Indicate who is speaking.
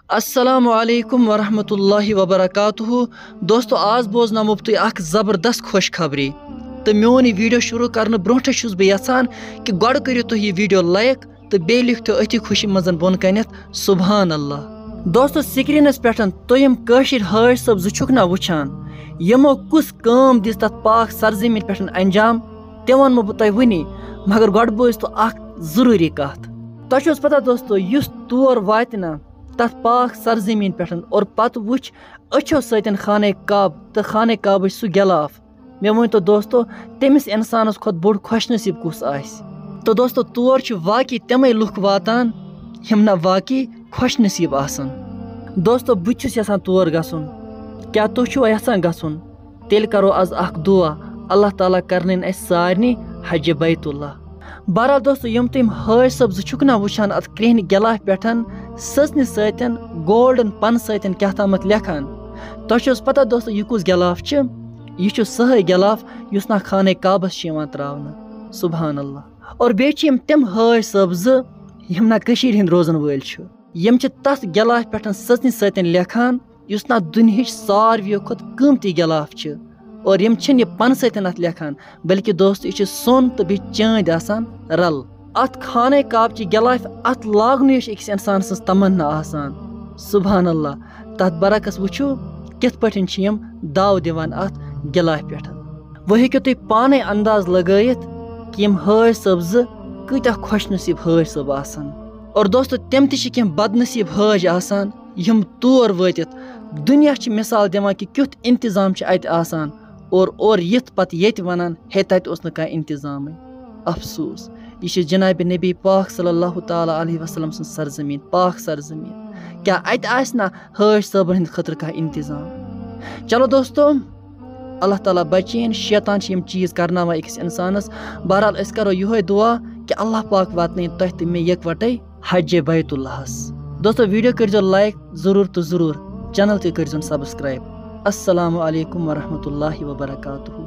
Speaker 1: अस्सलामु अलैकुम वरहमतुल्लाहि वबरकातुहू। दोस्तों आज बोजनामो तुह अख ज़बरदस्त खुशखबरी तो मोन यह वीडियो शुरू करने ब्रोटे छुस बह यछान कि गॉड करियो तुह यह वीडियो लाइक तो बे लिखो अति खुशी मजन बोन कनथ सुभान अल्लाह। दोस्तों स्क्रीनस पे तुम यम कशिर हाज सब जुछुक ना वुछान यमो कुस काम दिस तथ पाक सरजमीन पे अंजाम ते वनमो बह तुह वनी, मगर गॉड बोज तो अख जरूरी कथ तुह पता दोस्तों युस तौर वात ना तथ पाक सरजमीन पे और पत वुच अच्छो सतन खाने काब तो खाने काब सह गिलाफ मे वन तो दोस्तों तमिस इंसानस खुद बोड़ खुश नसीब कुस आस। तो दोस्तों तौर वाकई तमे लुक वातान यम ना वाकई खुश नसीब आसन। दोस्तों बहुत यसान तौर गसन, क्या तुह यसान गसन तेल करो आज अख दुआ अल्लाह ताला करन सारनी हज बैतुल्लाह। बहरहाल दोस्तों यम तुम हाज सब जुछुक ना वुछान अत क्रेहन गिलाफ पे सचन सतन गोल्डन पन सतन क्या तम लेखान तुह पता दोस्तों यह कुस गिलाफ यह सह गिलाफ युस ना खाने काबस त्रावन सुभान अल्लाह। और बे तम हाज सब यम ना कशीर हिंद रोजन वल यम तथ गिलाफ पे सचन सतन लेखान युस ना दुनिहिच सारवियों खुद कीमती गिलाफ और यम यह पन सतन अत लेखान बल्कि दोस्त यह सोन तो बे चांद आसान रल अत खाने काब ची गिलाफ अत लागन अकिस इंसान सज तमन्ना आसान सुभान अल्लाह। तथ बरकस वुचो कित पठन यम दाव दिवान अत गिलाफ पे वह हेक्यो तुम पाने अंदाज लगायत कि यम हाज सब कत्या खुश नसीब हाज सब आसान। और दोस्तों तम तह बदनसीब हाज आसान यम तौर वातित दुनिया मिसाल दिवान कि क्युथ इंतजाम अत आसान और यथ पत ये वनान हे तत ओस न कह इंतजाम। अफसोस यह जनाब नबी पाक सल्लल्लाहु तआला अलैहि वसल्लम सं सरजमीन पाक सरजमीन क्या अत आसना हाज सबन हिंद खतर कह इंतजाम। चलो दोस्तों अल्लाह ताला बचीन शैतान यम चीज़ करना अकिस इंसानस। बहरहाल अस करो यह दुआ कि अल्लाह पाक वातन तुह तो मे यकवटे हज बैतुल्लाहस। दोस्तों वीडियो कर लाइक जरूर तो जरूर, चैनल तो कर सब्सक्राइब। अस्सलामु अलैकुम वरहमतुल्लाहि वबरकातुहू।